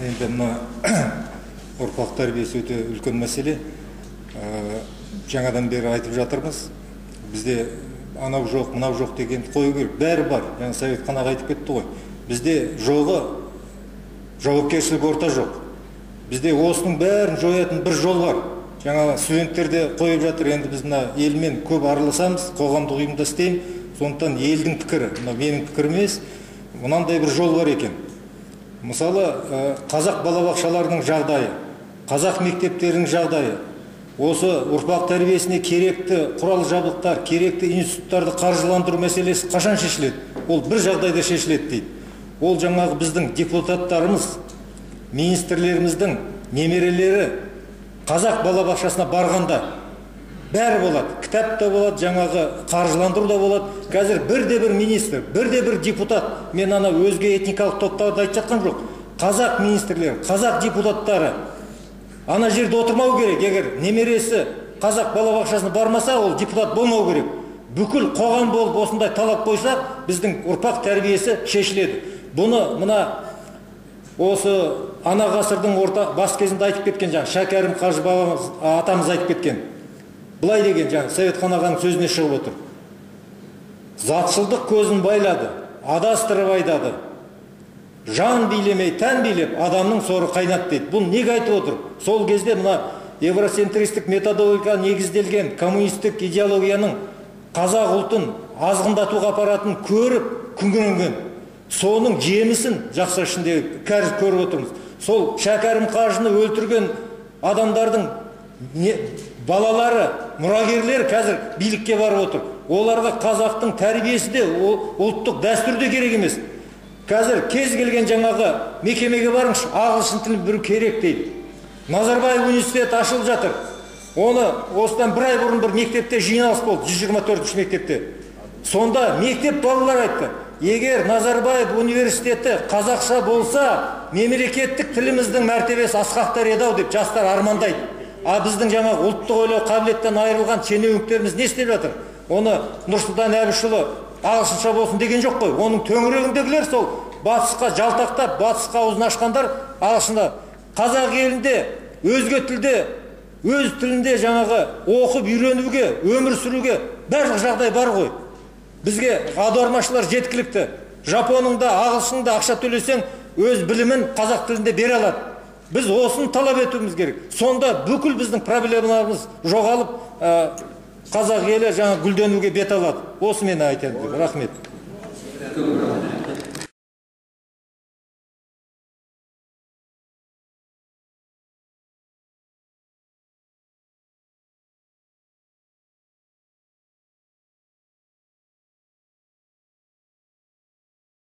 Енді мына ұрпақ тәрбиесі өте үлкен мәселе. Жаңадан бері айтып жатырмыз. Бізде анау жоқ, мынау жоқ деген қою керек. Бәрі бар. Жаңа Совет қанағы айтып кетті ғой. Бізде жоғы жауапкершілік орта жоқ. Бізде осының бәрін жоятын бір жол бар. Жаңа студенттер де қойып жатыр. Енді біз мына елмен көп араласамыз, қоғамдық ұйымда істейміз. Сондықтан елдің пікірі, мына менің пікірім емес, мынандай бір жол бар екен. Мысалы, қазақ балабақшаларының жағдайы, қазақ мектептерінің жағдайы, осы ұрпақ тәрбиесіне керекті құрал жабдықтар, керекті институттарды қаржыландыру мәселесі қашан шешіледі? Ол бір жағдайда шешіледі дейді. Ол жаңағы біздің депутаттарымыз, министрлеріміздің немерелері қазақ балабақшасына барғанда бәрі болады. Кітап та болады, жаңағы қаржыландыру да болады. Қазір бірде-бір министр, бірде-бір депутат, мен ана өзге этникалық топтарды айтып жатқан жоқ. Қазақ министрлері, қазақ депутаттары ана жерде отырмау керек. Егер немересі қазақ балабақшасына бармаса, ол депутат болмау керек. Бүкіл қоғам болып осындай талап қойса, біздің ұрпақ тәрбиесі шешіледі. Бұны мына осы ана ғасырдың бас кезінде айтып кеткен жаңа Шәкәрім Қажы бабамыз атамыз айтып кеткен. Былай деген жаңа Советхан ағаның сөзіне шығып отыр. Затшылдық көзін байлады, адастырып айдады. Жан билемей, тән билеп, адамның соры қайнат дейді. Бұл неге айтып отыр? Сол кезде мына евроцентристік методологияға негізделген коммунистік идеологияның қазақ ұлтын азғындатуға апаратын көріп, күңіренген. Соның жемісін жақсы ішінде кәріз көріп отырмыз. Сол Шәкәрім Қажыны өлтірген адамдардың балалары, мұрагерлер қазір билікке барып отыр. Оларға қазақтың тәрбиесі де, ұлттық дәстүр де керек емес. Қазір кез келген жаңағы мекемеге барыңыз, ағылшын тілін білу керек дейді. Назарбаев университеті ашылып жатыр. Оны осыдан бір ай бұрын бір мектепте жиналыс болды, 124-ші мектепте. Сонда мектеп балалар айтты: егер Назарбаев университеті қазақша болса, мемлекеттік тіліміздің мәртебесі асқақтар еді-ау деп жастар армандайды. А біздің жаңағы ұлттық ойлау қабілеттен айырылған шенеуніктеріміз не істеп жатыр? Оны Нұрсұлтан Әбішұлы ағылшынша болсын деген жоқ қой. Оның төңірегіндегілер сол батысқа жалтақтап, батысқа аузын ашқандар ағылшында. Қазақ елінде өзге тілде, өз тілінде жаңағы оқып үйренуге, өмір сүруге барлық жағдай бар ғой. Бізге аудармашылар жеткілікті. Жапоныңда, ағылшында ақша төлесең, өз білімін қазақ тілінде бере алады. Біз осыны талап етуіміз керек. Сонда бүкіл біздің проблемаларымыз жоғалып, қазақ елі жаңа гүлденуге бет алады. Осы мен айтайын. Рахмет.